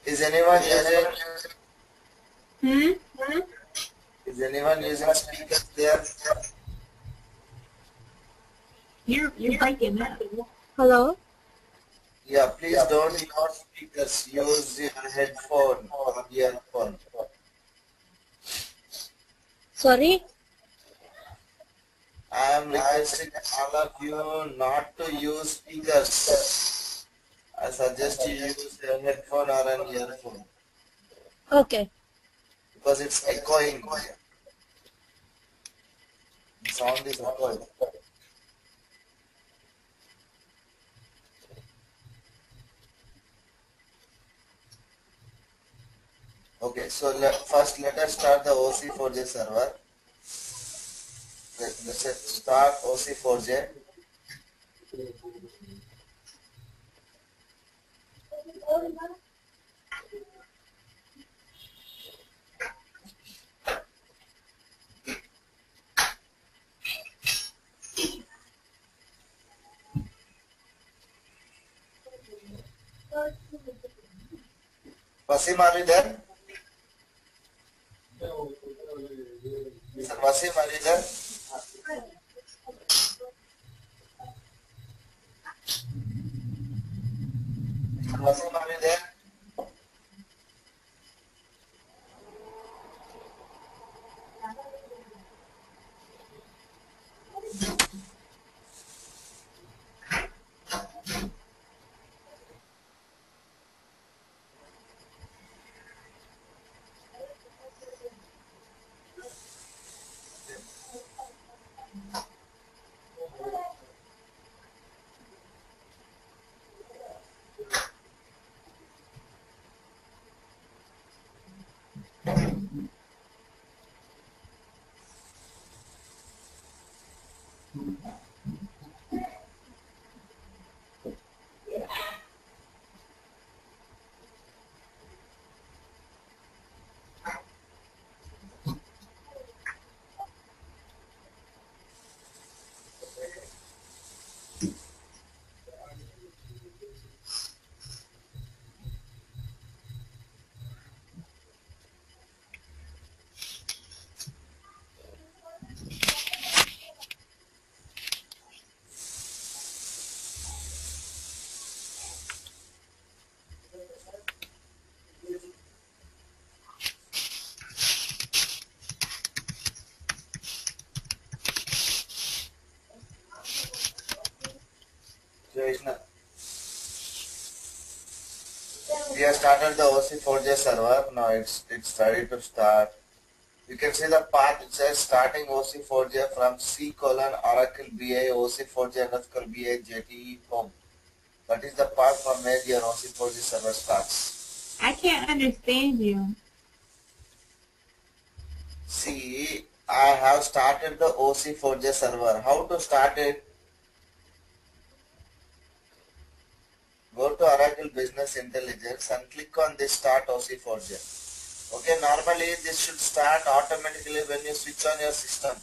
Is anyone using? Hmm? Is anyone using speakers there? You're breaking up. Hello? Yeah, please don't use speakers. Use your headphone or earphone. Sorry? I am requesting all of you not to use speakers. I suggest you use a headphone or an earphone Okay. because it's echoing. The sound is echoing. Okay, so first let us start the OC4J server. Let's start OC4J. Wasim, are you there? Sir Wasim, are you there? Mr. Wasim, are you there? Krishna. We have started the OC4J server. Now it's ready to start. You can see the path. It says starting OC4J from C colon Oracle BA OC4J underscore BA JTE home. That is the path from where your OC4J server starts. I can't understand you. See, I have started the OC4J server. How to start it? Go to Oracle Business Intelligence and click on this Start OC4J. Okay, normally this should start automatically when you switch on your system,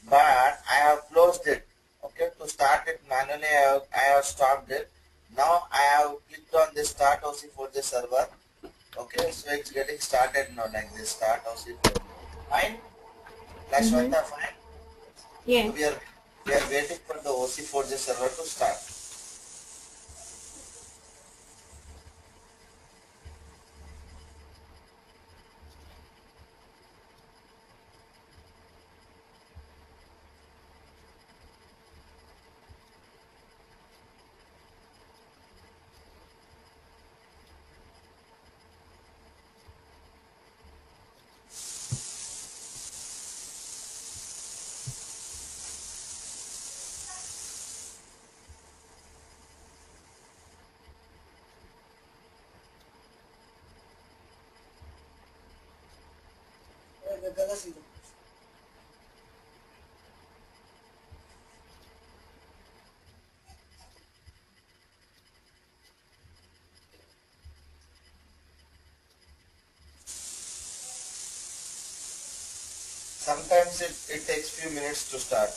but I have closed it. Okay, to start it manually I have stopped it. Now I have clicked on this Start OC4J server. Okay, so it's getting started now like this Start OC4J. Fine? Lashwanta, fine? Yes. So we are waiting for the OC4J server to start. Sometimes it takes few minutes to start.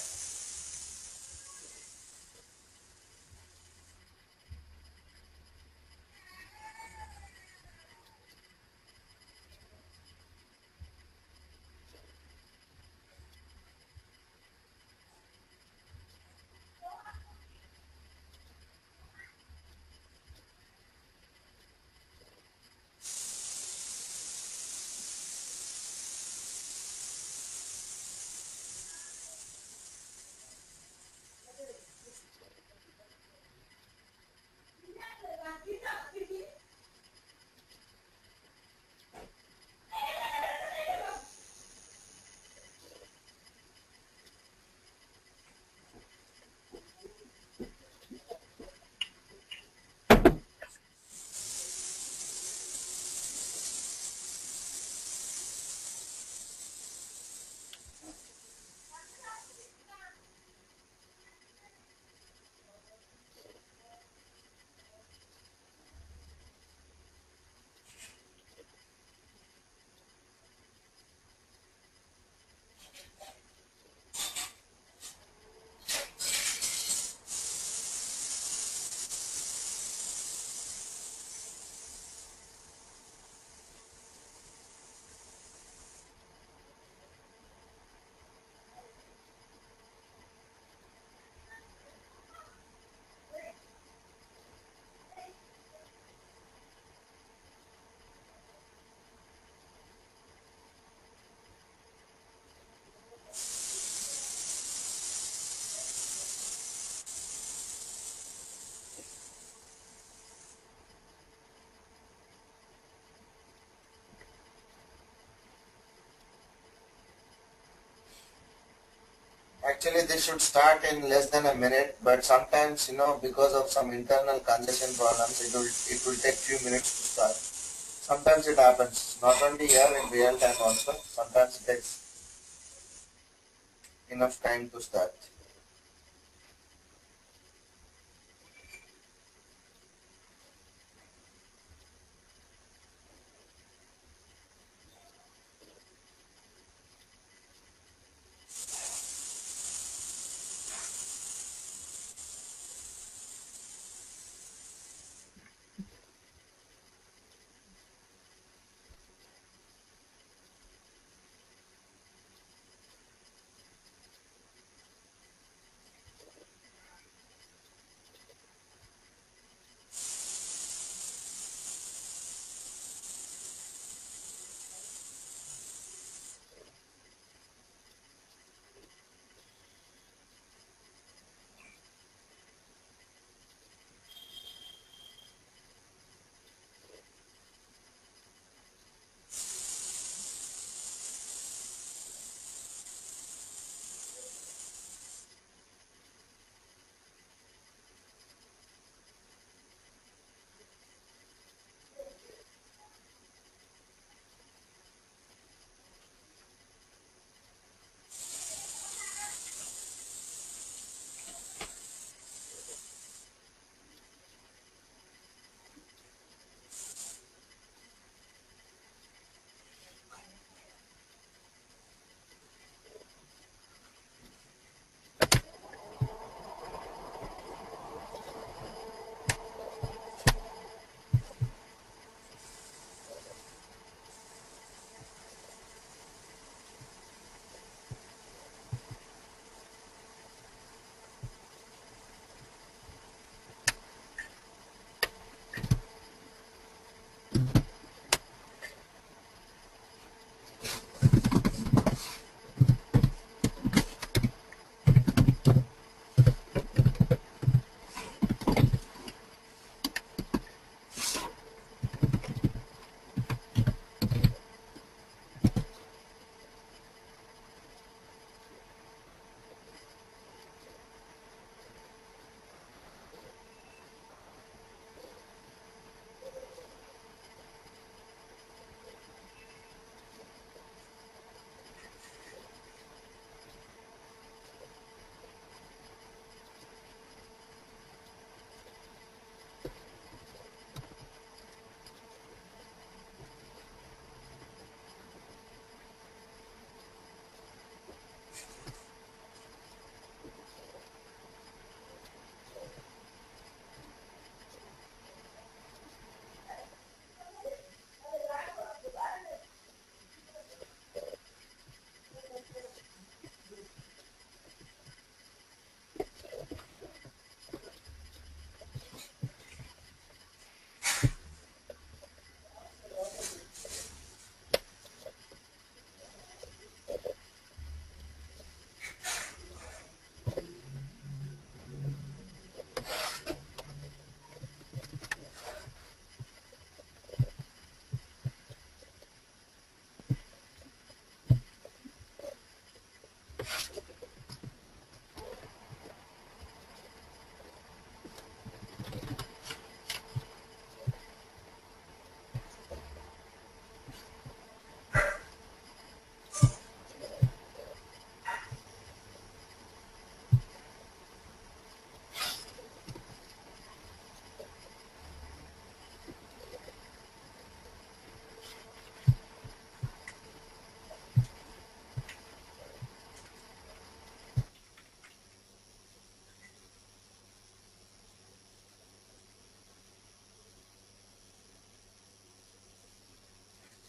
Actually, this should start in less than a minute, but sometimes, because of some internal congestion problems, it will take few minutes to start. Sometimes it happens, not only here in real time also, sometimes it takes enough time to start.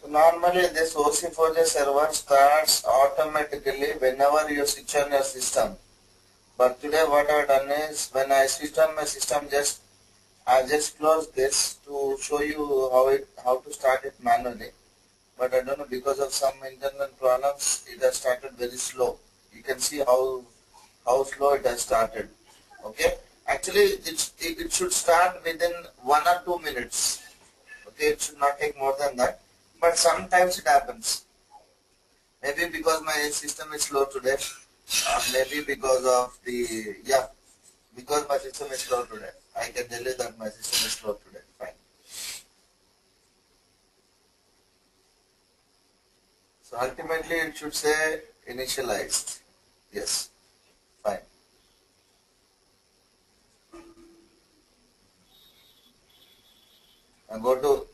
So normally this OC4J server starts automatically whenever you switch on your system. But today what I've done is when I switched on my system, I just closed this to show you how to start it manually. But I don't know, because of some internal problems it has started very slow. You can see how slow it has started. Okay, actually it should start within 1 or 2 minutes. Okay, it should not take more than that, but sometimes it happens. Maybe because my system is slow today, Maybe because of the, yeah, because my system is slow today. I can tell you that my system is slow today. Fine. So ultimately it should say initialized. Yes. Fine. And go to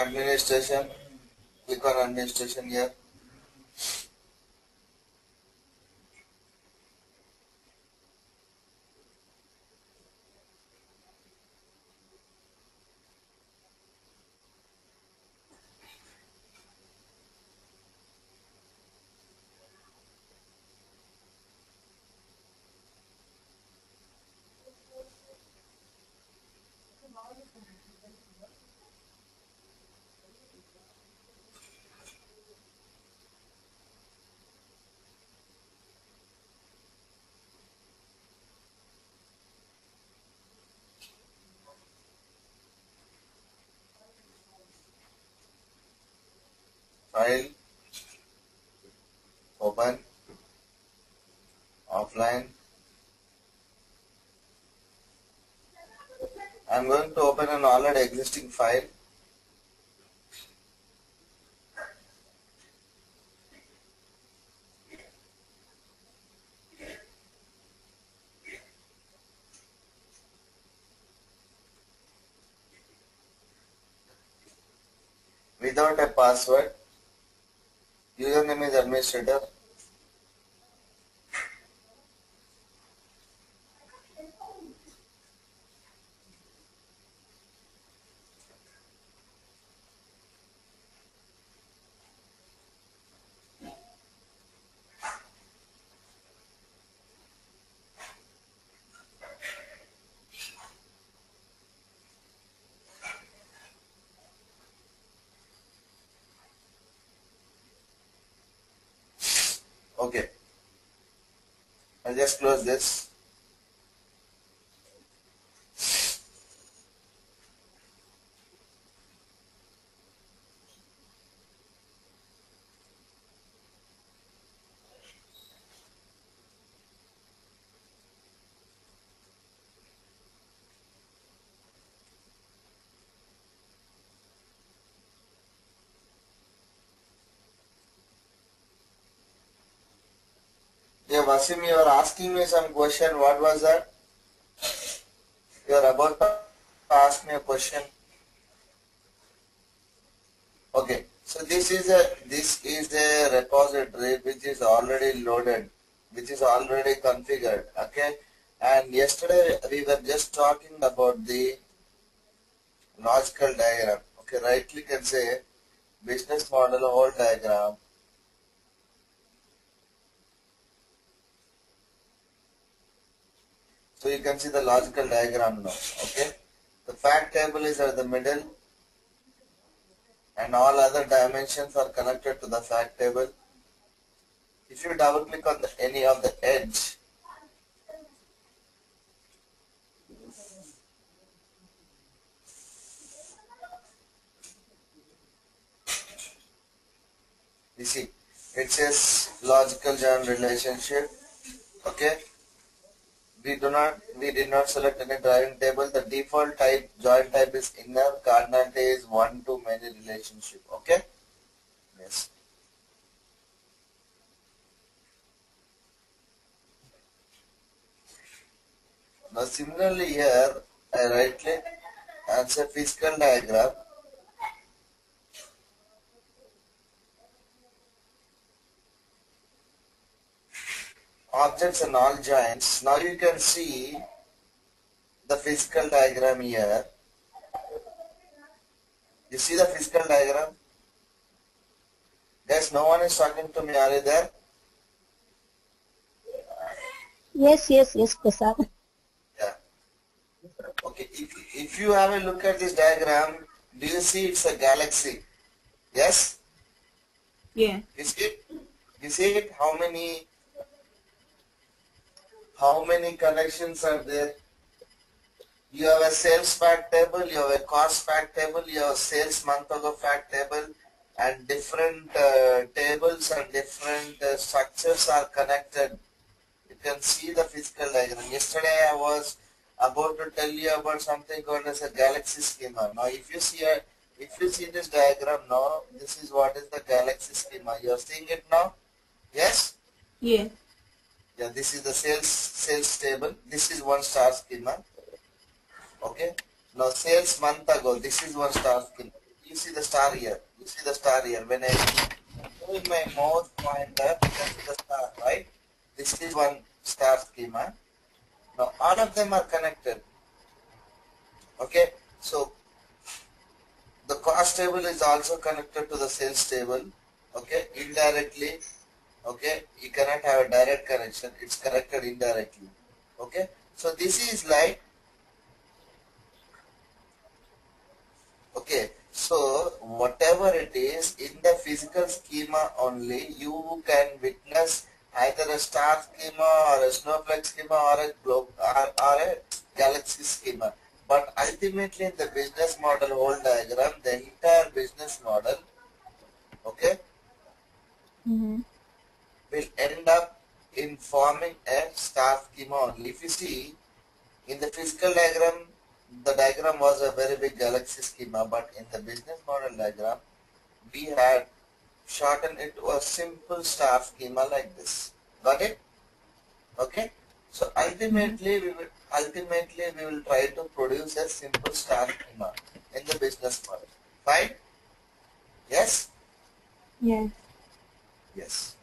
administration. Click on administration here. File. Open. Offline. I'm going to open an already existing file. Without a password. Username is administrator. Okay. I'll just close this. Yeah, Wasim, you are asking me some question. What was that? You are about to ask me a question. Okay. So this is a repository which is already loaded, which is already configured. Okay. And yesterday we were just talking about the logical diagram. Okay. Right click and say business model whole diagram. So you can see the logical diagram now. Okay. The fact table is at the middle and all other dimensions are connected to the fact table. If you double click on any of the edge, you see it says logical join relationship. Okay. We did not select any driving table. The default type join type is inner, cardinality is one to many relationship. Okay. Yes. Now similarly here I right click and say physical diagram. Objects and all joints. Now you can see the physical diagram here. You see the physical diagram? Guys, no one is talking to me. Are you there? Yes, Prasad. Yeah. Okay. If you have a look at this diagram, do you see it's a galaxy? Yes? Yeah. You see it? You see it? How many connections are there? You have a sales fact table, you have a cost fact table, you have a sales month ago fact table, and different tables and different structures are connected. You can see the physical diagram. Yesterday I was about to tell you about something called as a galaxy schema. Now if you see this diagram now, this is what is the galaxy schema. You are seeing it now? Yes? Yeah. Yeah, this is the sales table. This is one star schema. Okay. Now sales month ago, this is one star schema. You see the star here. You see the star here. When I move my mouse pointer, you can see the star, right? This is one star schema. Now all of them are connected. Okay. So the cost table is also connected to the sales table. Okay. Indirectly. Okay. You cannot have a direct connection. It's connected indirectly. Okay. So this is like, okay, so whatever it is in the physical schema only, you can witness either a star schema or a snowflake schema or a globe or a galaxy schema. But ultimately in the business model whole diagram, the entire business model, okay, will end up in forming a star schema only. If you see in the physical diagram, the diagram was a very big galaxy schema, but in the business model diagram, we had shortened it to a simple star schema like this. Got it? Okay. So ultimately, we will try to produce a simple star schema in the business model. Fine? Yes? Yeah. Yes.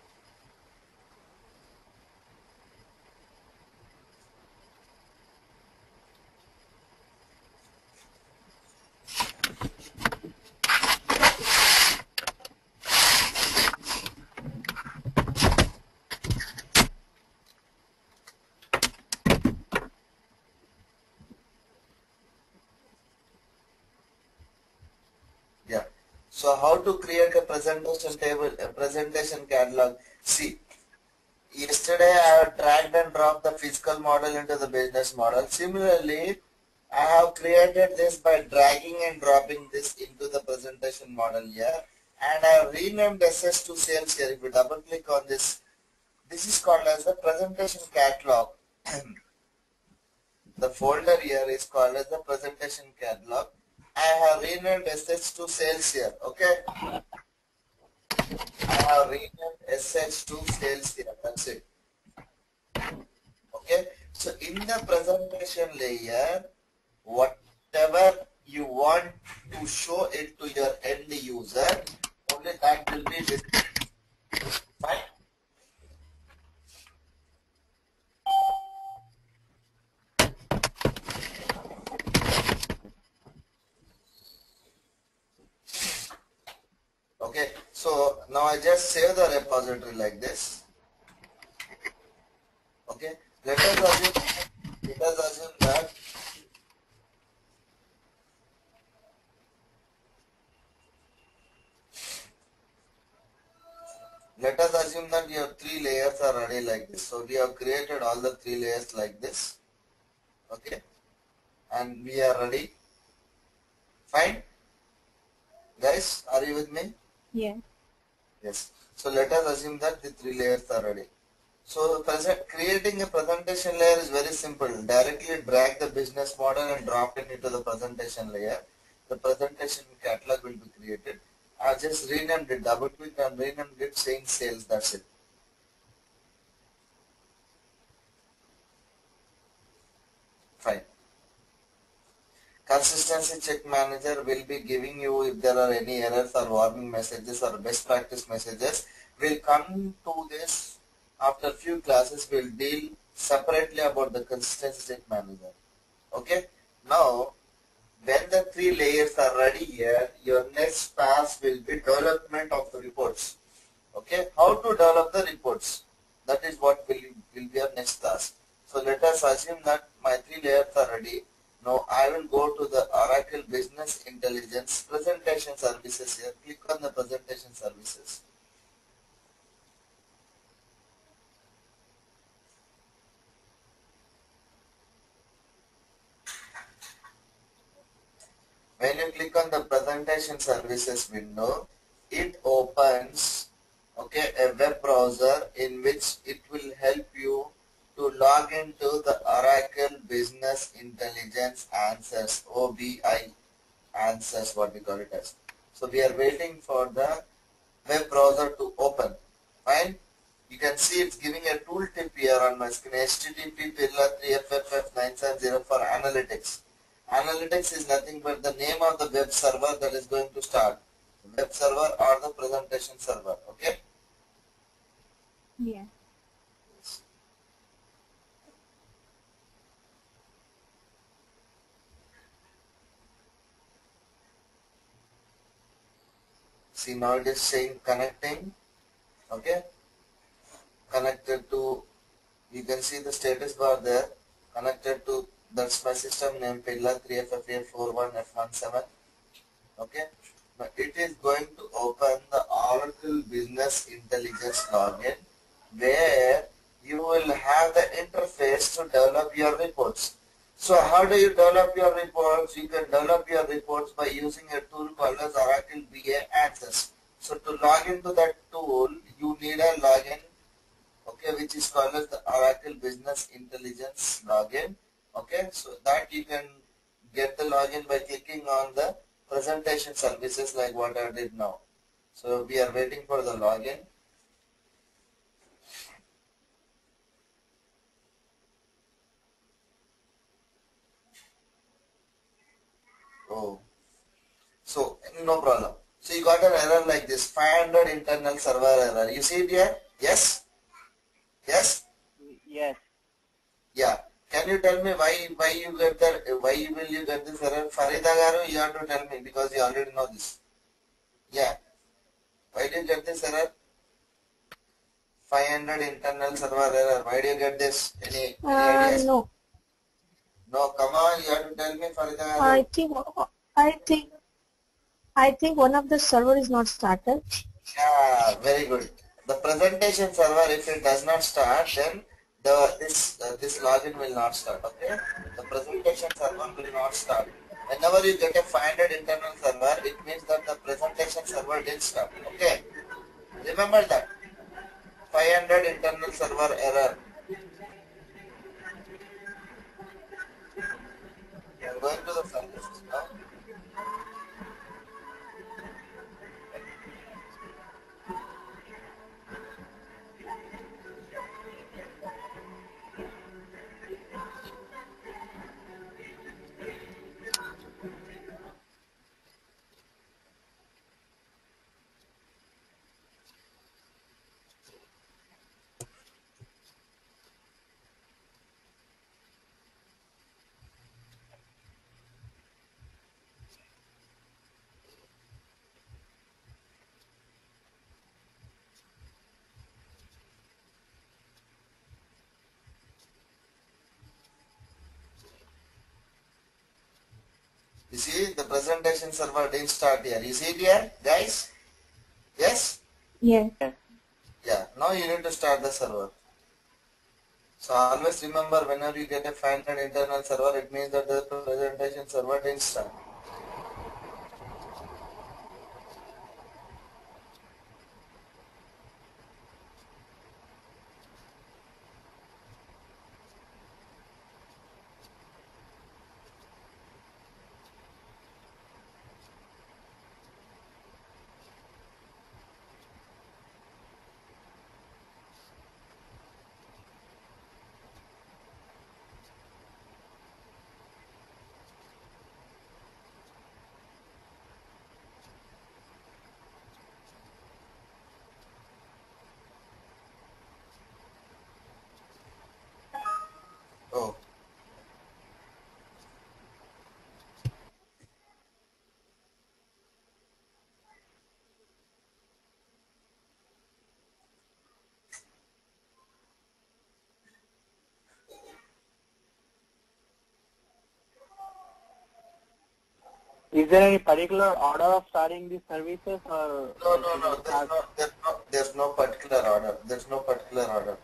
Yeah. So how to create a presentation table, a presentation catalog? See, yesterday I have dragged and dropped the physical model into the business model. Similarly, I have created this by dragging and dropping this into the presentation model here. And I have renamed SS to sales here. If you double click on this, this is called as the presentation catalog. The folder here is called as the presentation catalog. I have renamed SS to sales here. Okay. I have renamed SS to sales here. That's it. Okay. So in the presentation layer, whatever you want to show it to your end user, only that will be displayed. Fine. Okay, so now I just save the repository like this. Okay, let us assume that your three layers are ready like this. So we have created all the three layers like this. Okay, and we are ready. Fine, guys, are you with me? Yeah. Yes. So let us assume that the three layers are ready. So creating a presentation layer is very simple. Directly drag the business model and drop it into the presentation layer. The presentation catalog will be created. I just renamed it, double click and renamed it saying sales. That's it. Fine. Consistency check manager will be giving you if there are any errors or warning messages or best practice messages. We'll come to this after few classes. We'll deal separately about the consistency check manager. Okay. Now, when the three layers are ready here, your next task will be development of the reports. Okay. How to develop the reports? That is what will be your next task. So let us assume that my three layers are ready. Now I will go to the Oracle Business Intelligence Presentation Services here. Click on the Presentation Services. When you click on the Presentation Services window, it opens, okay, a web browser in which it will help you to log into the Oracle Business Intelligence Answers, OBI answers, what we call it as. So we are waiting for the web browser to open. Fine. You can see it's giving a tooltip here on my screen. HTTP pillar 3FFF970 for analytics. Analytics is nothing but the name of the web server that is going to start. Web server or the presentation server. Okay. Yeah. See, now it is saying connecting. Okay. Connected to, you can see the status bar there. Connected to, that's my system name, pillar 3FFA41F17. Okay. Now it is going to open the Oracle Business Intelligence login where you will have the interface to develop your reports. So how do you develop your reports? You can develop your reports by using a tool called as Oracle BA Access. So to log into that tool, you need a login, okay, which is called as the Oracle Business Intelligence login. Okay, so that you can get the login by clicking on the presentation services like what I did now. So we are waiting for the login. Oh, so no problem. So you got an error like this, 500 internal server error. You see it here? Yes? Yes? Yes. Yeah. Can you tell me why you get that? Why will you get this error? Farida Garu, you have to tell me because you already know this. Yeah. Why did you get this error? 500 internal server error. Why do you get this? Any ideas? No. No, come on, you have to tell me, Farida Garu. I think one of the server is not started. Yeah, very good. The presentation server, if it does not start, then this login will not start. Okay, the presentation server will not start. Whenever you get a 500 internal server, it means that the presentation server didn't start. Okay, remember that 500 internal server error. We are going to the services now. You see, the presentation server didn't start here. You see it here, guys? Yes? Yes. Yeah. Now you need to start the server. So always remember, whenever you get a 500 internal server, it means that the presentation server didn't start. Oh, Is there any particular order of starting these services, or no. There's no particular order. There's no particular order.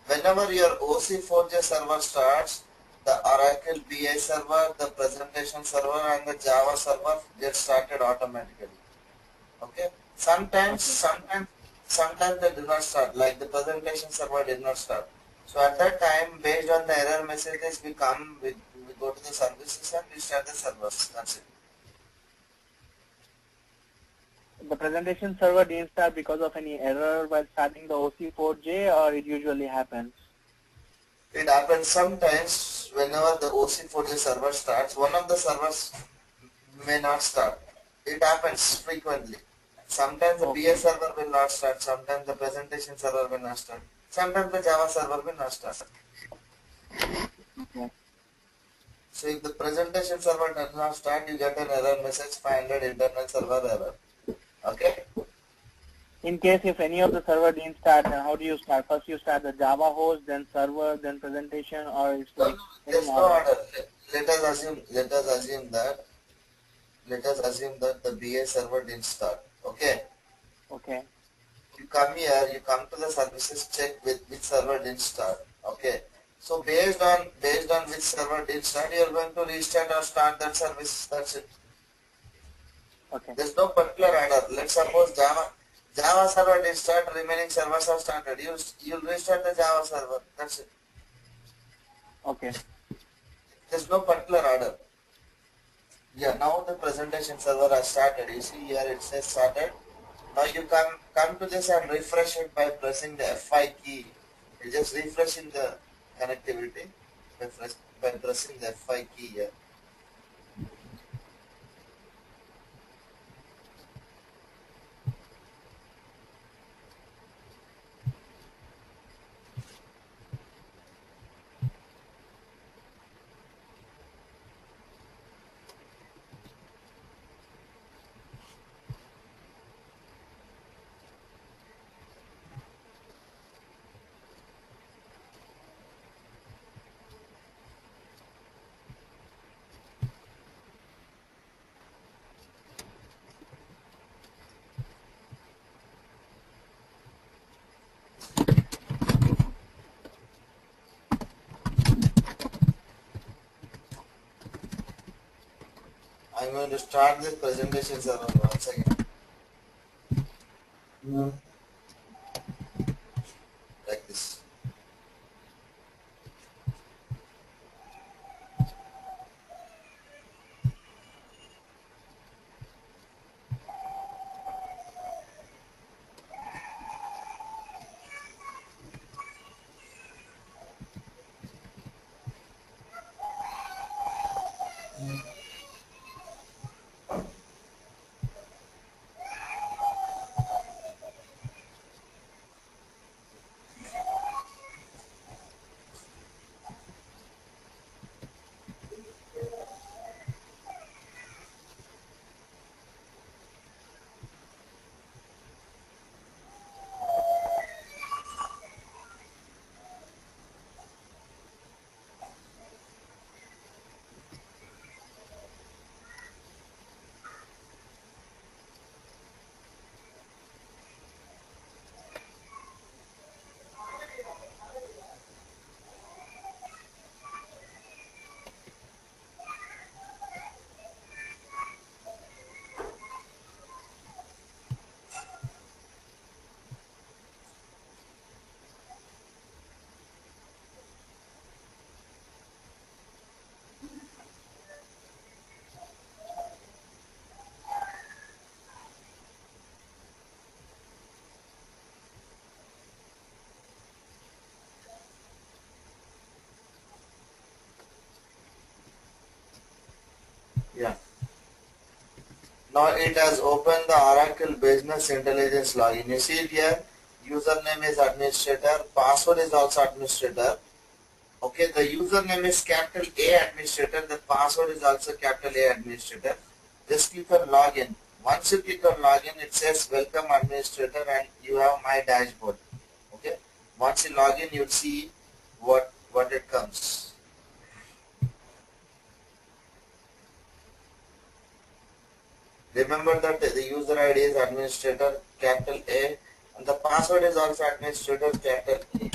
Whenever your OC4J server starts, the Oracle BI server, the presentation server, and the Java server get started automatically. Okay. Sometimes they do not start, like the presentation server did not start. So at that time, based on the error messages, we go to the services and we start the servers. That's it. The presentation server didn't start because of any error while starting the OC4J, or it usually happens? It happens sometimes whenever the OC4J server starts, one of the servers may not start. It happens frequently. Sometimes the BA server will not start, sometimes the presentation server will not start, sometimes the Java server will not start. Okay. So if the presentation server does not start, you get an error message 500 internal server error. Okay? In case if any of the server didn't start, then how do you start? First you start the Java host, then server, then presentation, or it's No, like no, any there's no order? order. Let us assume that the BA server didn't start. Okay? Okay. You come here, you come to the services, check with which server didn't start. Okay? So based on which server didn't start, you are going to restart or start that service. That's it. Okay. There's no particular order. Let's suppose Java server didn't start, remaining servers have started. You'll restart the Java server. That's it. Okay. There's no particular order. Yeah, now the presentation server has started. You see here it says started. Now you come to this and refresh it by pressing the F5 key. You just refreshing the connectivity by pressing the F5 key here. I'm going to start this presentation server once again. Like this. Yeah. Now it has opened the Oracle Business Intelligence login. You see it here. Username is administrator. Password is also administrator. Okay, the username is capital A administrator. The password is also capital A administrator. Just click on login. Once you click on login, it says welcome administrator and you have my dashboard. Okay. Once you log in, you'll see what it comes. Remember that the user ID is administrator capital A and the password is also administrator capital A.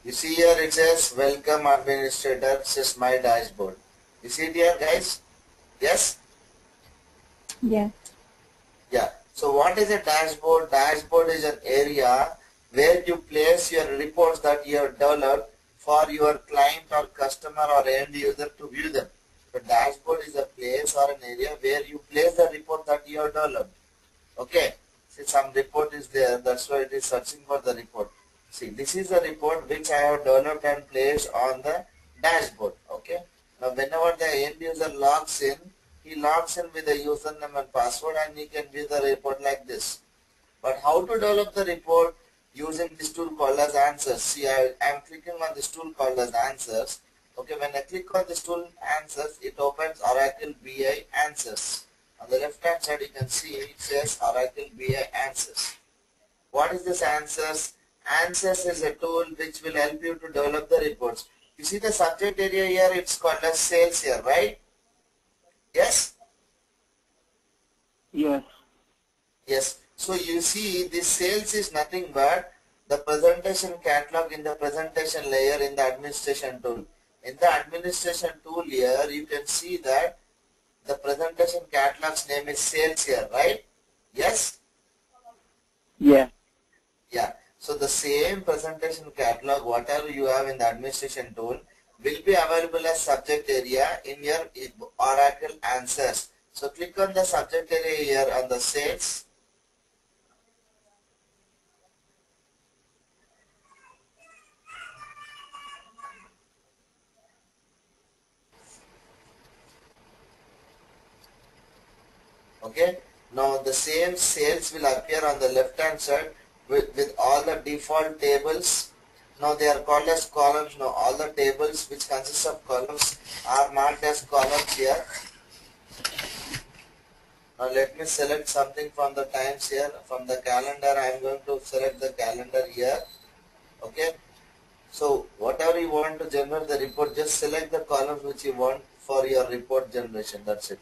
You see here it says welcome administrator, it says my dashboard. You see it here guys? Yes? Yeah. Yeah. So what is a dashboard? Dashboard is an area where you place your reports that you have developed for your client or customer or end user to view them. The dashboard is a place or an area where you place the report that you have developed. Okay. See, some report is there, that's why it is searching for the report. See, this is the report which I have developed and placed on the dashboard. Okay. Now, whenever the end user logs in, he logs in with the username and password and he can view the report like this. But how to develop the report? Using this tool called as answers. See, I am clicking on this tool called as answers. Okay, when I click on this tool answers, it opens Oracle BI answers. On the left hand side, you can see it says Oracle BI answers. What is this answers? Answers is a tool which will help you to develop the reports. You see the subject area here, it's called as sales here, right? Yes? Yes. Yes. So you see this sales is nothing but the presentation catalog in the presentation layer in the administration tool. In the administration tool here, you can see that the presentation catalog's name is sales here, right? Yes? Yeah. Yeah. So the same presentation catalog, whatever you have in the administration tool, will be available as subject area in your Oracle answers. So click on the subject area here on the sales. Okay. Now the same sales will appear on the left hand side with all the default tables. Now they are called as columns. Now all the tables which consist of columns are marked as columns here. Now let me select something from the times here. From the calendar, I am going to select the calendar here. Okay. So whatever you want to generate the report, just select the columns which you want for your report generation. That's it.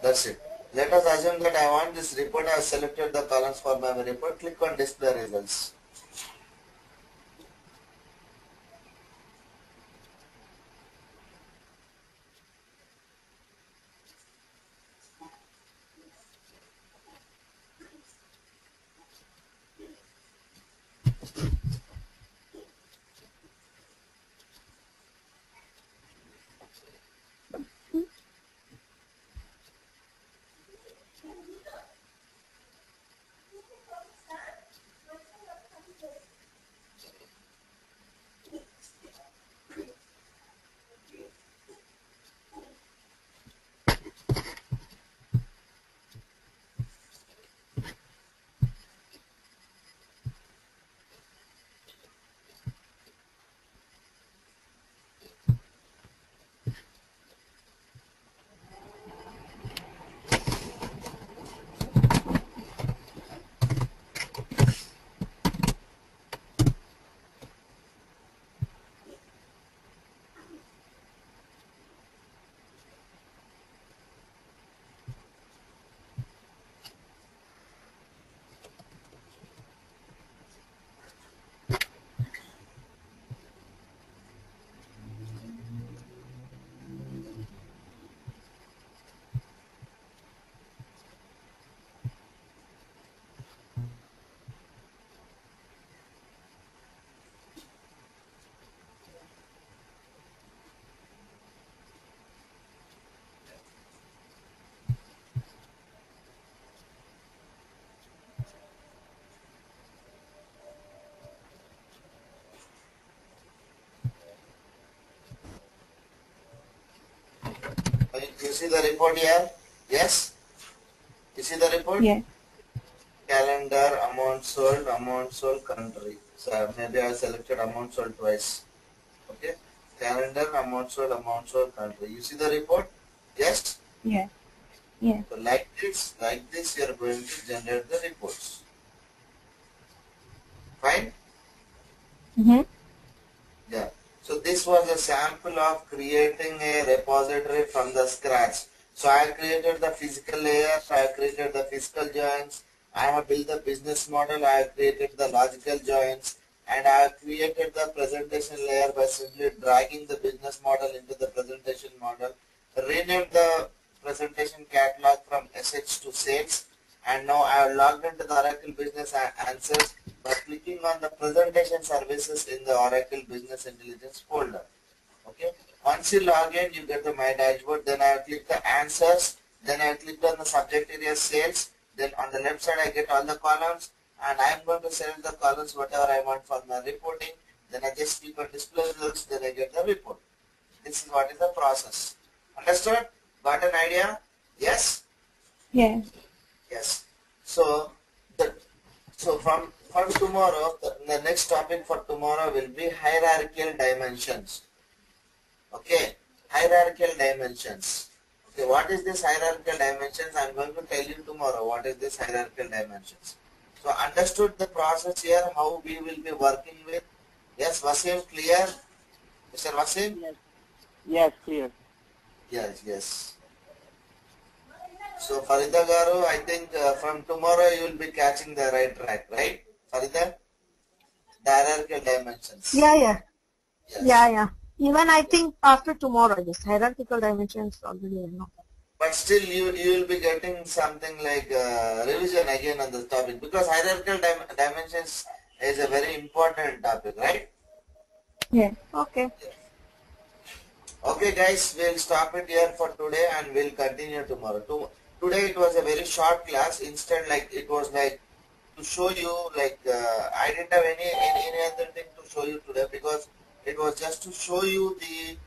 That's it. Let us assume that I want this report. I have selected the columns for my report. Click on display results. You see the report here? Yes? You see the report? Yeah. Calendar, amount sold, country. So maybe I selected amount sold twice. Okay? Calendar, amount sold, country. You see the report? Yes? Yeah. Yeah. So like this you are going to generate the reports. Fine? Mm-hmm. Yeah. So this was a sample of creating a repository from the scratch. So I have created the physical layer, I have created the physical joins, I have built the business model, I have created the logical joins, and I have created the presentation layer by simply dragging the business model into the presentation model, renamed the presentation catalog from SH to sales, and now I have logged into the Oracle Business Answers by clicking on the presentation services in the Oracle Business Intelligence folder. Okay. Once you log in, you get the My Dashboard. Then I click the Answers. Then I click on the subject area Sales. Then on the left side, I get all the columns, and I am going to select the columns whatever I want for my reporting. Then I just click on Display Results. Then I get the report. This is what is the process. Understood? Got an idea? Yes. Yes. Yes. So from tomorrow, the next topic for tomorrow will be hierarchical dimensions. Okay, hierarchical dimensions. Okay, what is this hierarchical dimensions? I am going to tell you tomorrow what is this hierarchical dimensions. So understood the process here, how we will be working with. Yes, Wasim, clear? Mr. Wasim? Yes. Yes, clear. Yes. So Farida Garu, I think from tomorrow you will be catching the right track, right? Farida? The hierarchical dimensions. Yeah. Yes. Yeah. Even I think after tomorrow, yes, hierarchical dimensions already I know. But still you will be getting something like revision again on this topic, because hierarchical dimensions is a very important topic, right? Yes. Okay. Okay guys, we'll stop it here for today and we'll continue tomorrow. Today it was a very short class. Instead, like it was like to show you, like I didn't have any other thing to show you today, because it was just to show you the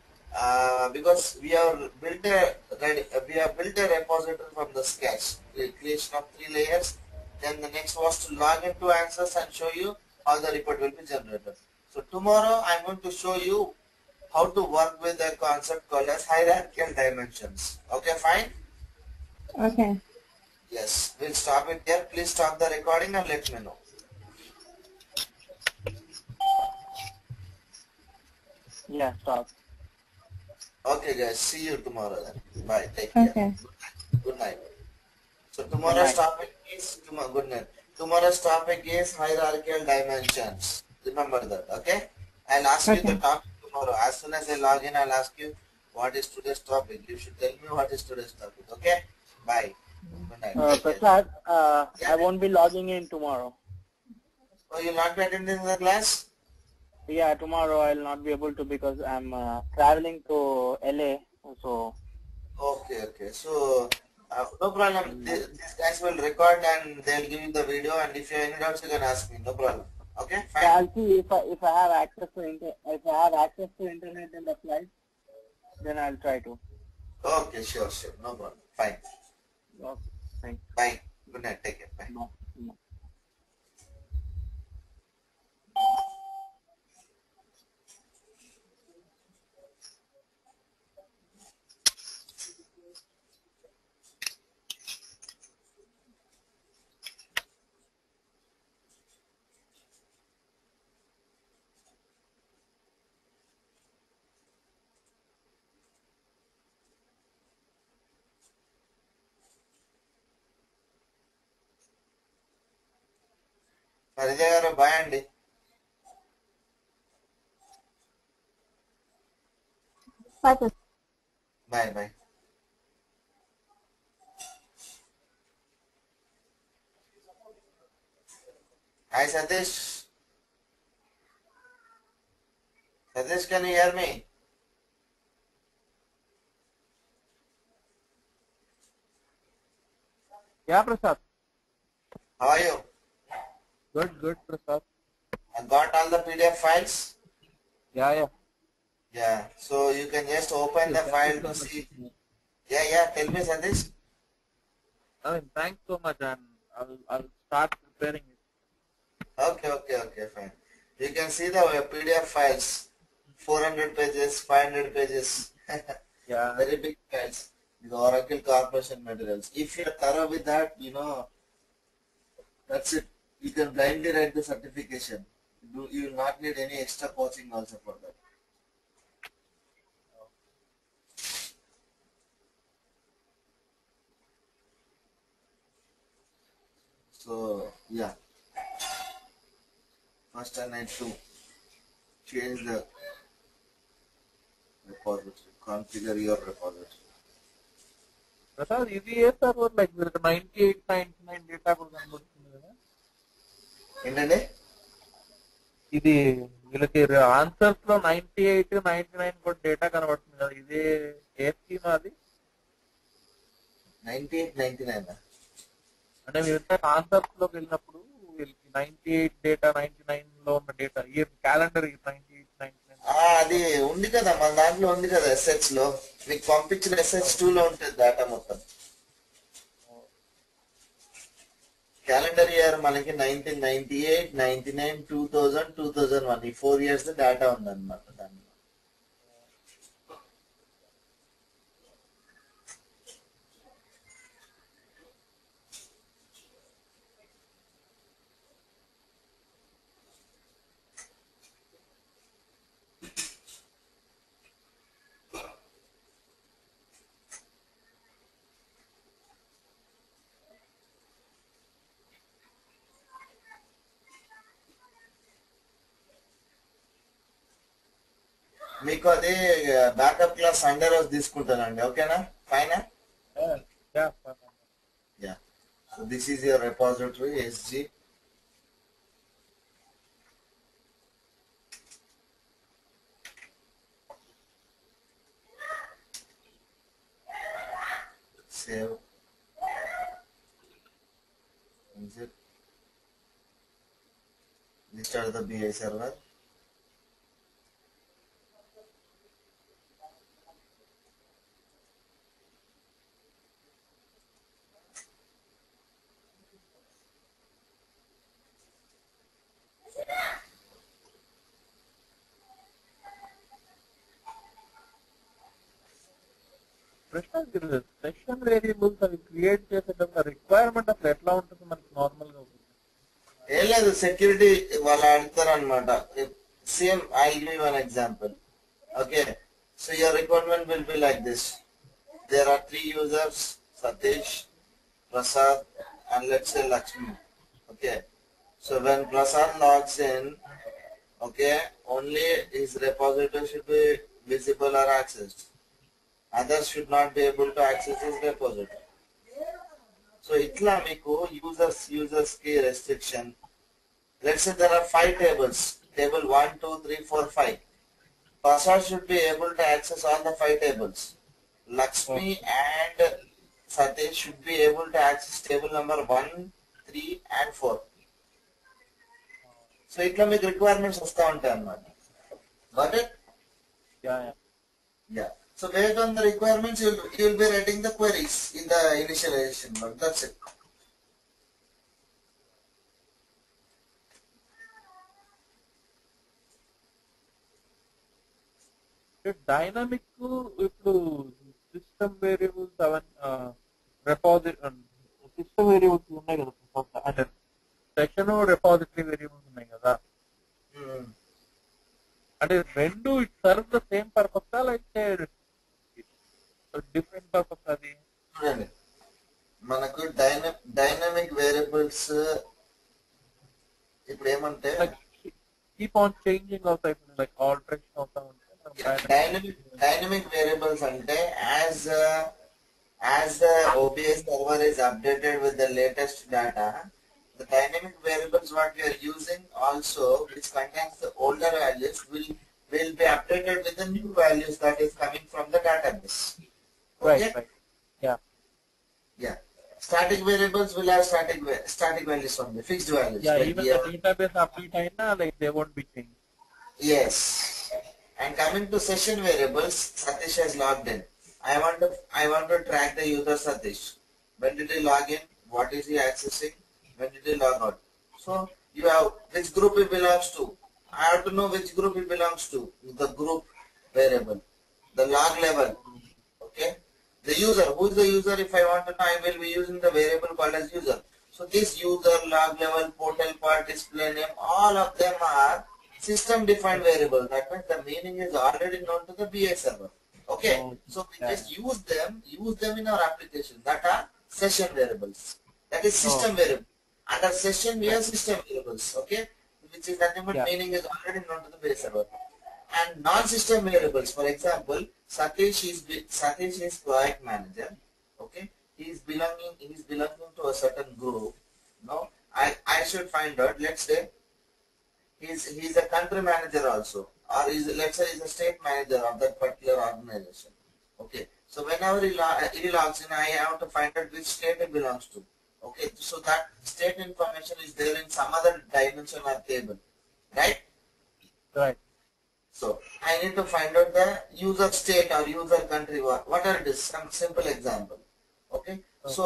because we have built a repository from the sketch, the creation of 3 layers. Then the next was to log into Answers and show you how the report will be generated. So tomorrow I'm going to show you how to work with a concept called as hierarchical dimensions. Okay, fine? Okay. Yes, we'll stop it here. Please stop the recording and let me know. Yeah, stop. Okay guys, see you tomorrow then. Bye, take care. Okay. Good night. So tomorrow's topic is, good night. Tomorrow's topic is hierarchical dimensions. Remember that, okay? I'll ask you the Okay. topic tomorrow. As soon as I log in, I'll ask you what is today's topic. You should tell me what is today's topic, okay? Bye. Good night. Take care. Prasad, Yeah. I won't be logging in tomorrow. Oh, you'll not be attending the class? Yeah, tomorrow I'll not be able to because I'm traveling to LA. So. Okay. So, no problem. These guys will record and they'll give you the video, and if you have any doubts, you can ask me. No problem. Okay, fine. Yeah, I'll see if I have access to internet in the flight, then I'll try to. Okay, sure. No problem. Fine. Okay, thanks. Bye. Good night. Take care. Bye. No. Farida garu, bye అండి. Bye. Bye. Hi Satish. Satish, can you hear me? Yeah, Prasad. How are you? Good, Prasad. I got all the PDF files? Yeah. Yeah. So you can just open the file to see. Yeah. Tell me, Satish. I mean, thanks so much, and I'll start preparing it. Okay, fine. You can see the PDF files, 400 pages, 500 pages. Yeah. Very big files. The Oracle Corporation materials. If you're thorough with that, that's it. You can blindly write the certification. You will not need any extra coaching also for that. So yeah, first I need to change the repository, configure your repository. Prasad ఇది ఏ server like వీళ్ళకి 9899 data కూడా కనబడుతుంది కదా ఏంటండి ఇది వీళ్ళకి answers లో 98 99 కూడా డేటా కనబడుతుంది కదా ఇదే ఏ స్కీమ్ అది 98 99 అంటే మీరు ఆన్సర్స్ లోకి వెళ్ళినప్పుడు వీళ్ళకి 98 డేటా 99 లో ఉన్న డేటా ఇయర్ క్యాలెండర్ 98 99 అది ఉంది కదా మన దాంట్లో ఉంది కదా ఎస్హెచ్ లో మీకు పంపించిన SH2 లో ఉంటుంది డేటా మొత్తం క్యాలెండర్ ఇయర్ మనకి 1998 99 2000 2001 ఈ 4 years డేటా ఉందన్నమాట దాంట్లో మీకు అది బ్యాకప్ క్లాస్ సండే రోజు తీసుకుంటానండి ఓకేనా ఫైనా yeah so this is your repository SG save exit restart the BI server ప్రశ్న సెషన్ వేరియబుల్స్ అవి క్రియేట్ చేసేటప్పుడు రిక్వైర్మెంట్ అసలు ఎట్లా ఉంటుంది మనకి నార్మల్ గా ఏం లేదు సెక్యూరిటీ వాళ్ళు అడుగుతారు అనమాట same I give one example okay so your requirement will be like this there are 3 users Satish Prasad and let's say Lakshmi okay so when Prasad logs in okay only his repository should be visible or accessed others should not be able to access his repository so itla meeku users ki restriction let's say there are 5 tables table 1 2 3 4 5 Prasad should be able to access all the 5 tables Lakshmi and Satish should be able to access table number 1 3 and 4 so itla meeku requirements vasta untayi annamata got it yeah so based on the requirements you will be writing the queries in the initialization but that's it dynamic ఇప్పుడు system variables system variables ఉన్నాయి కదా అంటే session repository variables ఉన్నాయి కదా అంటే రెండు it serve the same purpose లేకపోతే different purpose అది చూడండి మనకు డైనమిక్ వేరియబుల్స్ ఇప్పుడు ఏమంటే కీప్ ఆన్ చేంజింగ్ అవుతాయి లైక్ ఆల్టరేషన్ అవుతా ఉంటాయి dynamic variables ante as the OBIEE server is updated with the latest data the dynamic variables what we are using also which contains the older values will be updated with the new values that is coming from the database okay? right yeah static variables will have static values only fixed values like even the database update aina like they won't be changed yes and coming to session variables Satish has logged in I want to track the user Satish when did he log in what is he accessing when did he log out so you have which group he belongs to I have to know which group he belongs to the group variable the log level okay the user who is the user if I want to know I will be using the variable called as user so this user log level portal part display name all of them are system defined variable that means the meaning is already known to the BI server okay so we just use them in our application that are session variables that is system variable Under session we have system variables, okay, which is nothing but Yeah. meaning is already known to the base server. And non-system variables, for example, Satish is project manager, okay, he is belonging to a certain group. No, I should find out, let's say he's a country manager also, or let's say he's a state manager of that particular organization. Okay, so whenever he logs in, I have to find out which state he belongs to. Okay, so that state information is there in some other dimension or table, right? Right. So I need to find out the user state or user country, whatever it is, some simple example. Okay, so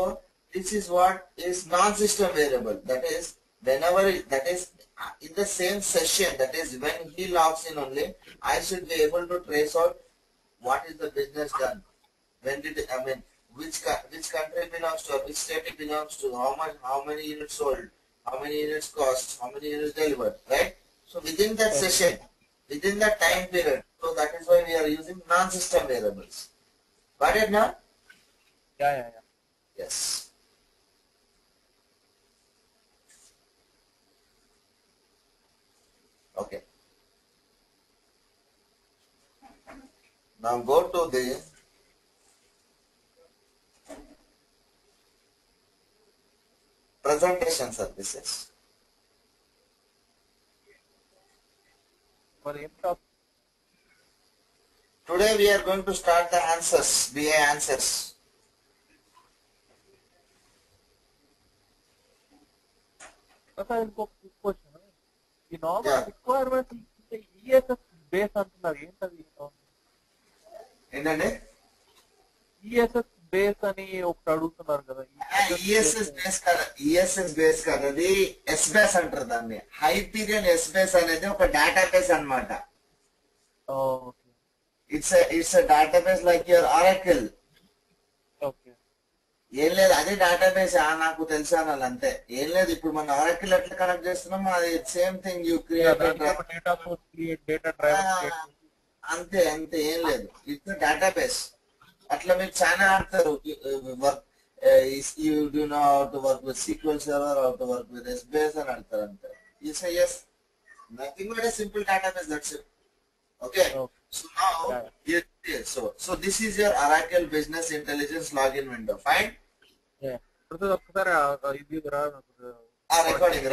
this is what is non-system variable. That is that is in the same session, that is when he logs in only, I should be able to trace out what is the business done, when did which country belongs to, or which state it belongs to, how many units sold, how many units cost, how many units delivered, right? So within that session, within that time period, so that is why we are using non-system variables. Got it now? Yeah. Yes. Okay. Now go to the presentation services. For the top. Today we are going to start the answers, BA answers. Question. The normal Yeah. requirement is ESS based అంటున్నారు ఏంటది ఏంటంటే ESS base అని ఒకటి అడుగుతున్నారు కదా ESS base కాదు, అది yes base అంటారు దాన్ని. హైపీరియన్ ఎస్ బేస్ అనేది ఒక డేటాబేస్ అన్నమాట. It's database like your Oracle. Okay, ఏం లేదు, అదే డేటాబేస్ నాకు తెలుసు అనాలి అంతే. ఏం లేదు, ఇప్పుడు మన ఆరాకిల్ ఎట్లా కనెక్ట్ చేస్తున్నాం అది సేమ్ థింగ్. యూ క్రియేట్ అంతే అంతే, ఏం లేదు. It's database. అట్లా మీరు చాలా ఆడతారు. Work you do know how to work with SQL server, how to work with SBS అని ఆడతారు అంతే. You say yes, nothing but a simple database, that's it. Okay, so now so this is your Oracle Business Intelligence login window. Fine. Recording.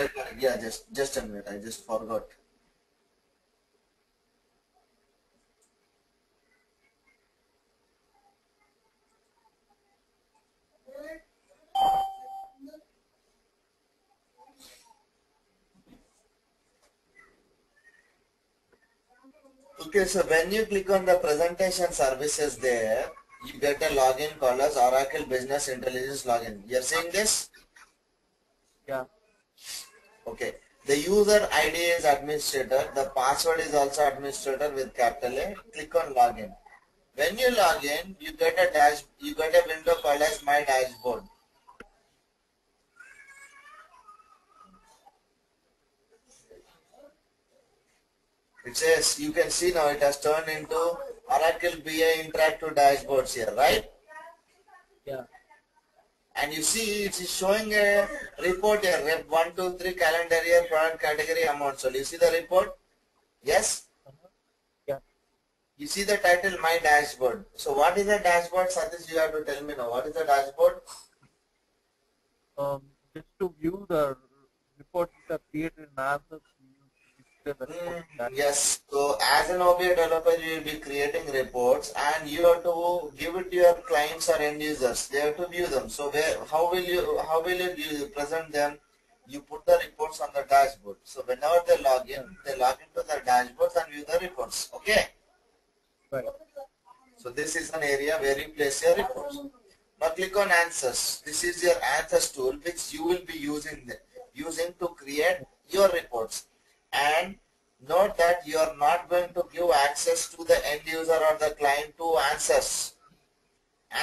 Yeah, just a minute, I just forgot. Okay, so when you click on the presentation services there, you get a login called as Oracle Business Intelligence login. You're seeing this? Yeah. Okay. The user ID is administrator. The password is also administrator with capital A. Click on login. When you log in, you get a window called as My Dashboard. It says, you can see now it has turned into Oracle BI interactive dashboards here, right? Yeah. And you see it is showing a report here, rep 1, 2, 3 calendar year, product category, amount. So you see the report? Yes? Yeah. You see the title, My Dashboard. So what is the dashboard, Satish? You have to tell me now. What is the dashboard? Just to view the reports that are created in answers. Yes, so as an OBIEE developer, you will be creating reports and you have to give it to your clients or end users. They have to view them. So how will you present them? You put the reports on the dashboard. So whenever they log into the dashboards and view the reports. Okay. Right. So this is an area where you place your reports. Now click on answers. This is your answers tool which you will be using to create your reports. And note that you are not going to give access to the end user or the client to answers.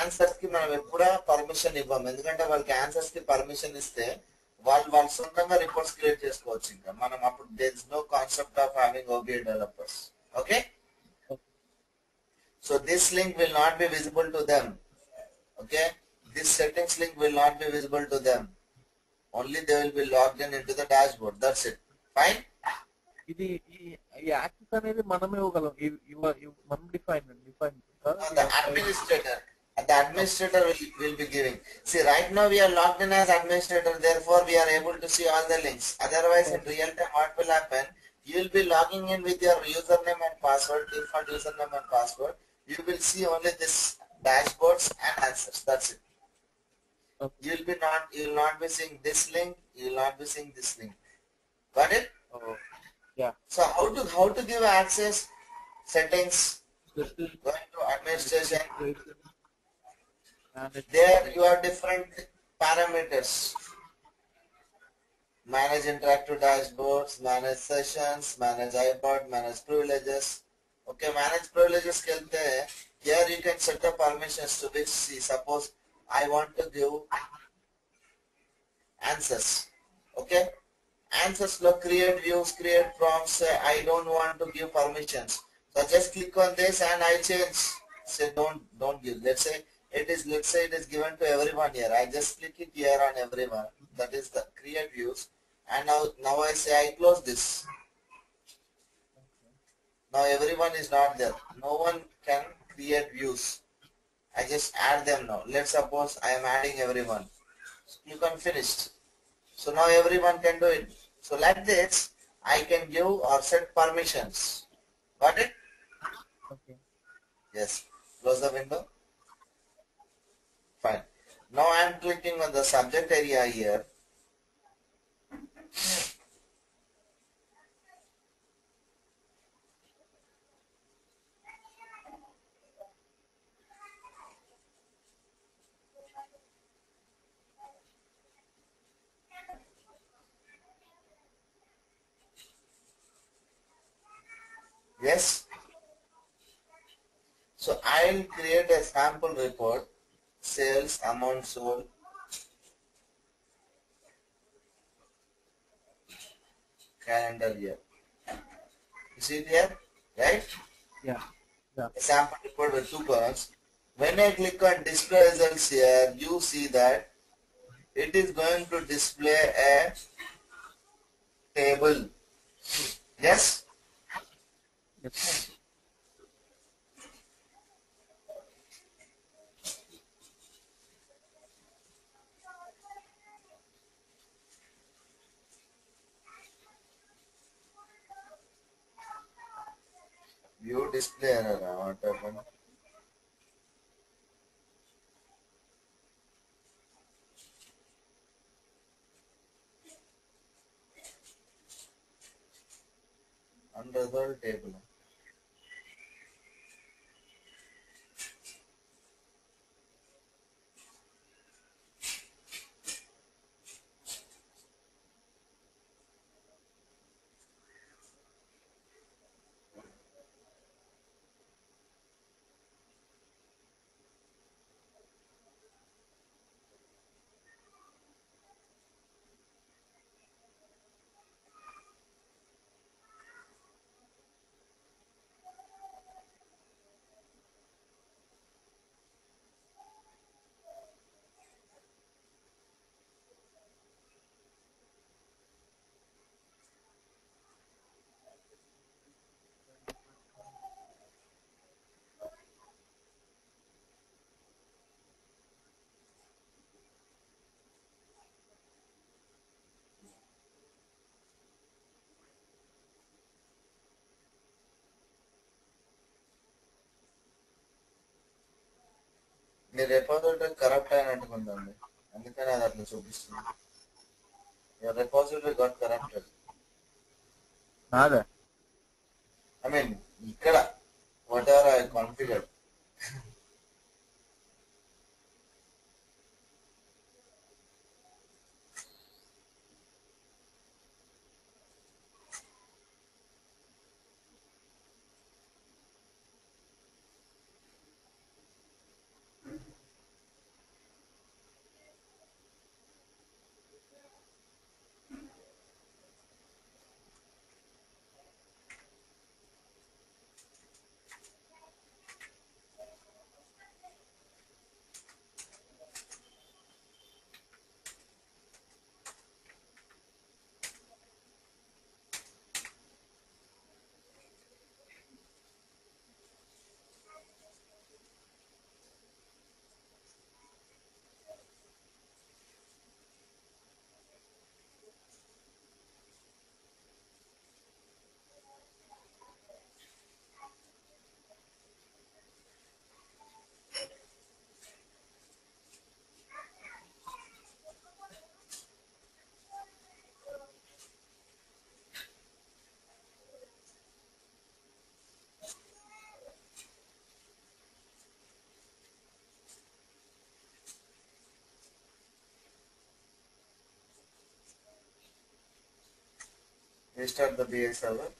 Answers ki మనం ఎప్పుడా permission ఇవ్వం, ఎందుకంటే వాళ్ళకి answers కి permission ఇస్తే వాళ్ళు సొంతంగా reports create చేసుకోవచ్చు. ఇంకా మనం అప్పుడు there is no concept of having OBIEE developers. Okay, so this link will not be visible to them. Okay, this settings link will not be visible to them. Only they will be logged in into the dashboard. That's it. Fine. ఇది ఈ access అనేది మనమే ఇవ్వగలం మనం define The administrator. The administrator will be giving. See, right now we are logged in as administrator. Therefore, we are able to see all the links. Otherwise, in real time, what will happen? You will be logging in with your username and password, default username and password. You will see only this dashboards and answers. That's it. Okay. You will not be seeing this link. You will not be seeing this link. Got it? Oh, yeah. So how to give access? Settings. Going to administration. There you have different parameters. Manage interactive dashboards, manage sessions, manage iPod, manage privileges. Okay, manage privileges kelte here you can set the permissions to which, see, suppose I want to give answers. Okay, answers lo create views, create prompts. I don't want to give permissions, so just click on this and I change. Say don't give. Let's say it is given to everyone here. I just click it here on everyone. That is the create views. And now I say I close this. Now everyone is not there. No one can create views. I just add them now. Let's suppose I am adding everyone. So click on finished. So now everyone can do it. So like this, I can give or set permissions. Got it? Okay. Yes. Close the window. Fine. Now I am clicking on the subject area here. Yes. So I'll create a sample report. Sales, amount sold, calendar year. You see it here, right? Yeah. Yeah. A sample report with 2 columns. When I click on display results here, you see that it is going to display a table. Yes? Yes. View display error. What happened? Unresolved table. మీ repository corrupt అయినట్టుకుందండి, అందుకని అది అట్లా చూపిస్తుంది. Your repository got corrupted. నాదా? I mean, ఇక్కడ whatever I configured. Restart the BA server.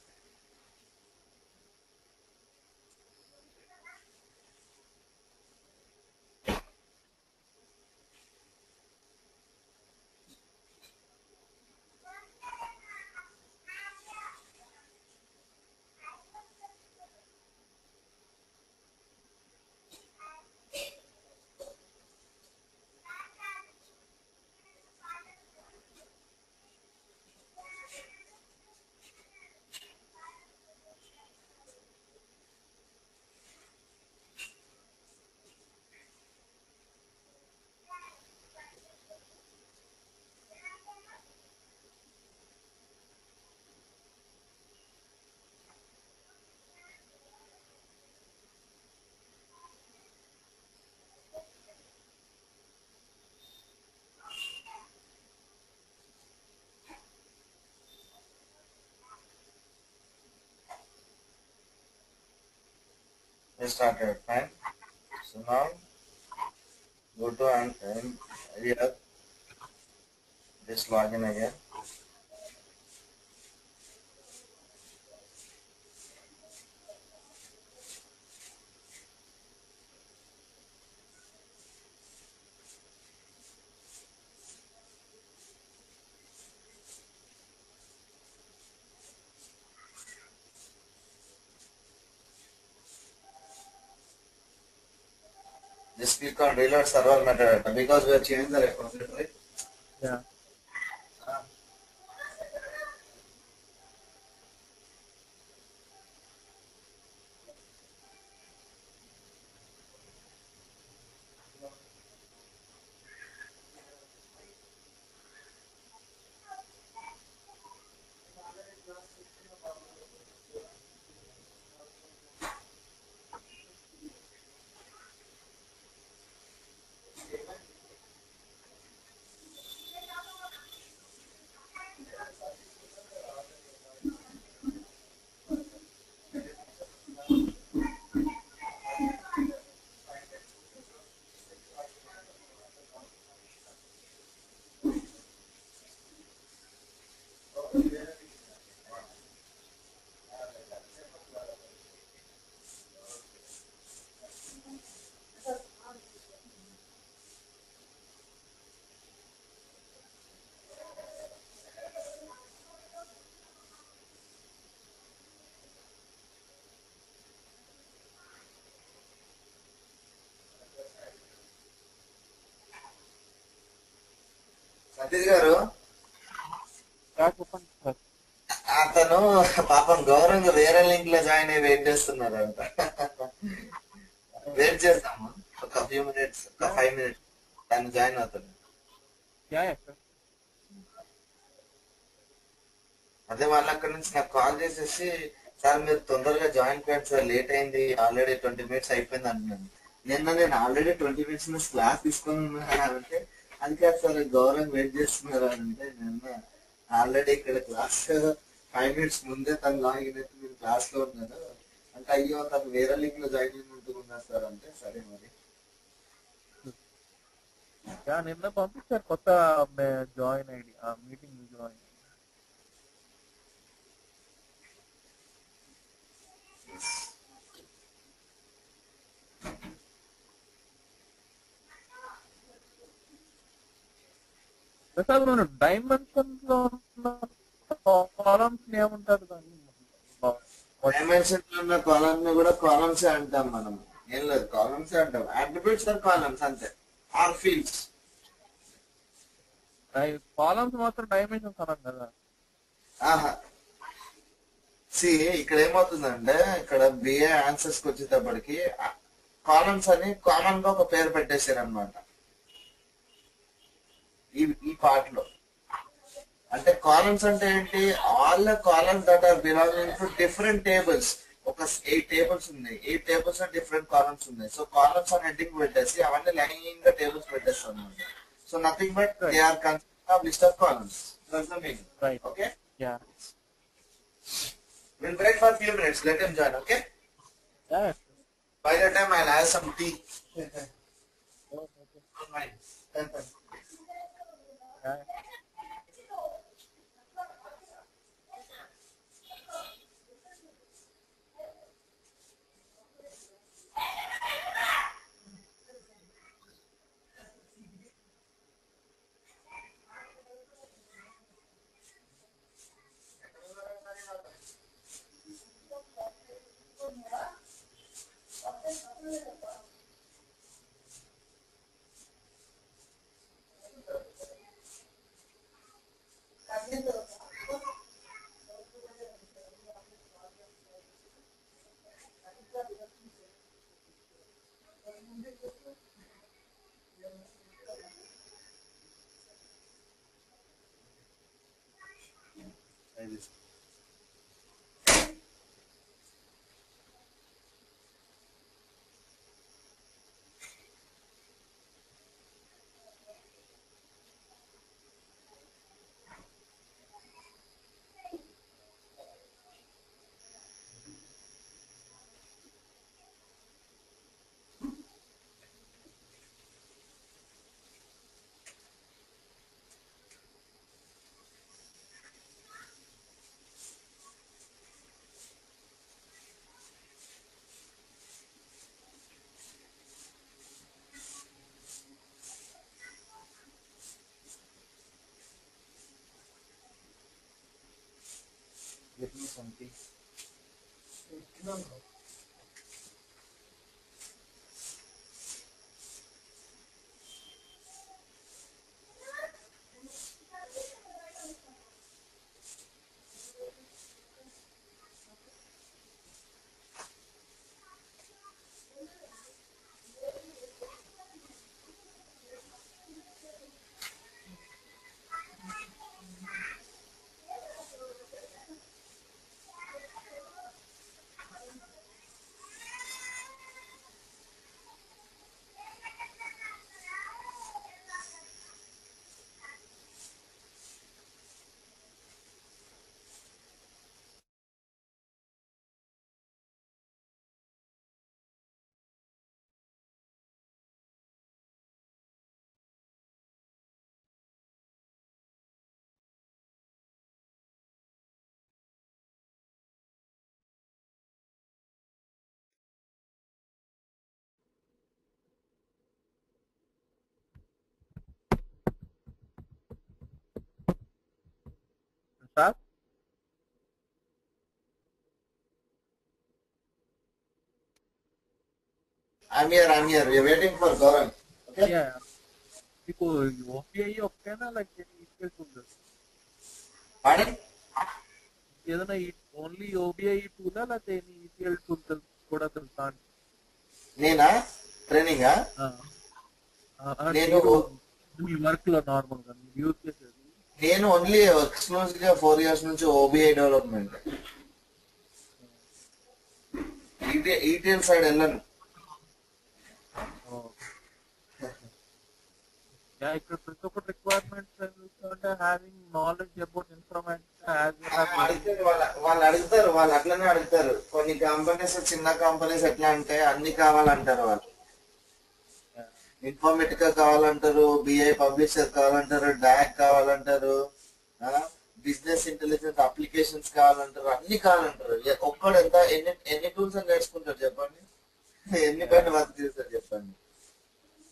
We started, fine. So now go to and here, just log in again. Just click on reload server metadata because we have changed the repository. Yeah. Satish గారు చెప్పండి sir. అతను పాపం గౌరవంగా వేరే link లో join అయ్యి wait చేస్తున్నారంట. Wait చేస్తాము ఒక ఫ్యూ మినిట్స్, ఒక 5 minutes దాన్ని జాయిన్ అవుతాడు. అదే వాళ్ళు అక్కడ నుంచి నాకు కాల్ చేసేసి, సార్ మీరు తొందరగా జాయిన్ కాండి సార్, లేట్ అయింది, ఆల్రెడీ 20 minutes అయిపోయింది అంటున్నాను. నేను ఆల్రెడీ 20 minutes నుంచి క్లాస్ తీసుకున్నానంటే, అది కాదు సార్ గౌరవం వెయిట్ చేస్తున్నారు అంటే, నిన్న ఆల్రెడీ ఇక్కడ క్లాస్ 5 minutes ముందే తను లాగిన్ అయితే మీరు క్లాస్ లో ఉన్నారు అంటే, అయ్యో తను వేరే లింక్ లో జాయిన్ అయినట్టున్నారు సార్ అంటే, సరే మరి. నిన్న పంపించారు కొత్త join ID, meeting join. Prasad మనం డైమెన్షన్ లో ఉన్న కాలమ్స్ ఏమంటారు దాన్ని? డైమెన్షన్ లో ఉన్న కాలమ్ ని కూడా కాలమ్స్ అంటాం మనం. ఏం లేదు, కాలమ్స్ అంటాం. అట్రిబ్యూట్స్ ఆర్ కాలమ్స్ అంతే, ఆర్ ఫీల్డ్స్. కాలమ్స్ మాత్రం డైమెన్షన్స్ అన్నాం కదా. సి ఇక్కడ ఏమవుతుందంటే, ఇక్కడ బిఏ ఆన్సర్స్ కి వచ్చేటప్పటికి కాలమ్స్ అని కామన్ గా ఒక పేరు పెట్టేశారు అనమాట ఈ పార్ట్ లో. అంటే కాలమ్స్ అంటే ఏంటి? All the columns that are belonging to different tables. ఒక 8 tables ఉన్నాయి, 8 tables లో డిఫరెంట్ కాలమ్స్ ఉన్నాయి. సో కాలమ్స్ అని హెడ్డింగ్ పెట్టేసి అవన్నీ లైన్ గా టేబుల్స్ పెట్టేస్తాం అనమాట. So nothing but they are consisting of list of columns. That's the meaning. Right. Okay? Yeah. We'll break for a few minutes. Let him join, okay? Yeah. By the time I'll have some tea. Okay. Don't mind. Yeah. Get me something. Start? I'm here. I'm here. We're waiting for Gaurav. Okay. Yeah. మీకు OPI ఒకేనా like equals ఉంటుంది Pardon? ఏదైనా only ఓబీఐ టూలా లేకపోతే ETL tool కూడా తెలుసా అండి నేనా ట్రైనింగా నేను మీ work లో నార్మల్ గా మీరు యూజ్ చేసేది నేను ఓన్లీ ఎక్స్క్లూజివ్ గా 4 years నుంచి ఓబీఐ డెవలప్మెంట్ ఈటీఎల్ సైడ్ వెళ్ళను ఇక్కడ ప్రతి ఒక్కటి రిక్వైర్మెంట్స్ అంటే హ్యావింగ్ నాలెడ్జ్ అబౌట్ ఇన్ఫర్మేషన్ వాళ్ళు అడుగుతారు వాళ్ళు అట్లనే అడుగుతారు కొన్ని కంపెనీస్ చిన్న కంపెనీస్ ఎట్లా అంటే అన్ని కావాలంటారు వాళ్ళు ఇన్ఫర్మేటికా కావాలంటారు బిఐ పబ్లిషర్ కావాలంటారు డాక్ కావాలంటారు బిజినెస్ ఇంటెలిజెన్స్ అప్లికేషన్స్ కావాలంటారు అన్ని కావాలంటారు ఒక్కడు ఎంత ఎన్ని టూల్స్ అని నేర్చుకుంటారు చెప్పండి ఎన్ని పైన వర్క్ చేస్తారు చెప్పండి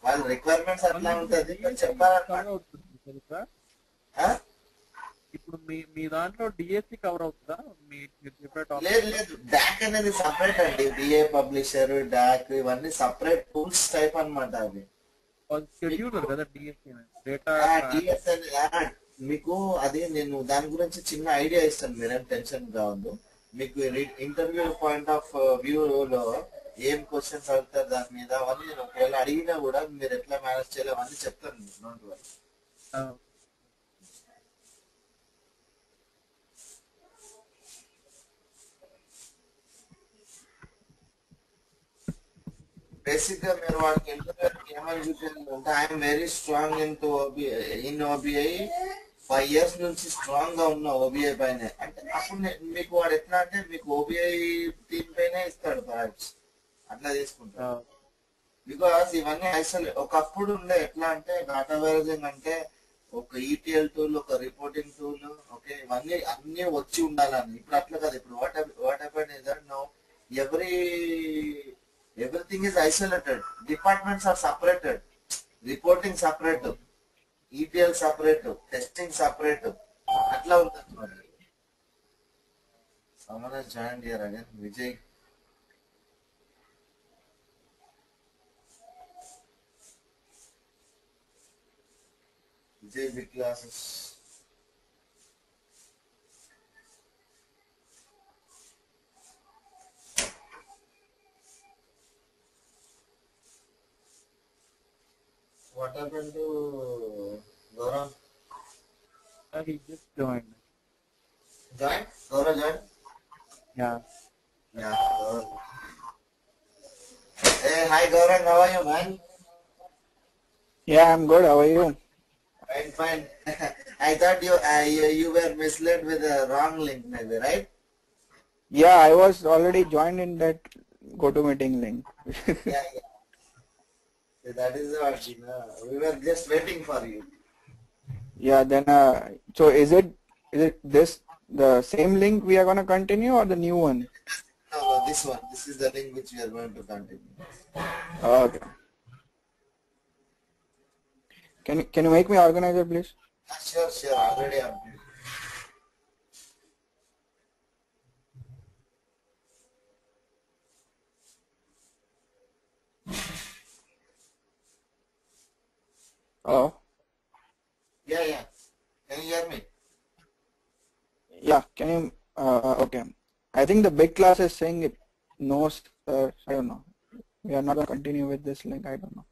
వాళ్ళ రిక్వైర్మెంట్స్ అట్లా ఉంటది తెలుసా ఇప్పుడు మీ దాంట్లో డిఎస్సి కవర్ అవుతుందా లేదు లేదు డాక్ అనేది సపరేట్ అండి బిఏ పబ్లిషర్ డాక్ ఇవన్నీ సపరేట్ టూల్స్ టైప్ అన్నమాట అవి షెడ్యూలర్ కదా డిఎస్సి డేటా మీకు అది నేను దాని గురించి చిన్న ఐడియా ఇస్తాను మీరేం టెన్షన్ కావద్దు మీకు ఇంటర్వ్యూ పాయింట్ ఆఫ్ వ్యూలో ఏం క్వశ్చన్స్ అడుగుతారు దాని మీద అవన్నీ నేను ఒకవేళ అడిగినా కూడా మీరు ఎట్లా మేనేజ్ చేయాలి అవన్నీ చెప్తాను డోంట్ వరీ బేసిక్ గా మీరు వాళ్ళకి ఏమని చూపించాలంటే I'm very strong in OBI 5 years నుంచి స్ట్రాంగ్ గా ఉన్న ఓబిఐ పైన అంటే అప్పుడు మీకు వాడు ఎట్లా అంటే మీకు ఓబిఐ టీమ్ పైన ఇస్తాడు పర్హాప్స్ అట్లా తీసుకుంటాడు బికాస్ ఇవన్నీ ఒకప్పుడు ఉండే ఎట్లా అంటే డాటా వేరేజింగ్ అంటే ఒక ఈటీఎల్ టూల్ ఒక రిపోర్టింగ్ టూల్ ఓకే ఇవన్నీ అన్ని వచ్చి ఉండాలని ఇప్పుడు అట్లా కాదు ఇప్పుడు what happened is that now everything is isolated. Departments are separated. Reporting separate. ETL separate. Testing separate. Atla untadi mari. Someone has joined here again. Vijay. JB classes. What happened to Gaurav? He just joined. Join? Gaurav join? Yeah. Yeah, Gaurav. Hey, hi Gaurav, how are you, man? Yeah, I'm good. How are you? Fine, fine. I thought you were misled with a wrong link, maybe, right? Yeah, I was already joined in that GoToMeeting link. Yeah, yeah. That is what, we were just waiting for you. Yeah, then so is it this the same link we are gonna continue or the new one? No, no, this one. This is the link which we are going to continue. Okay. Can you make me organizer, please? Sure, sure. Already I'm. Oh, Yeah, yeah. Can you hear me? yeah. Can you? Okay. I think the big class is saying it. No, sir. I don't know. We are not gonna continue with this link. I don't know.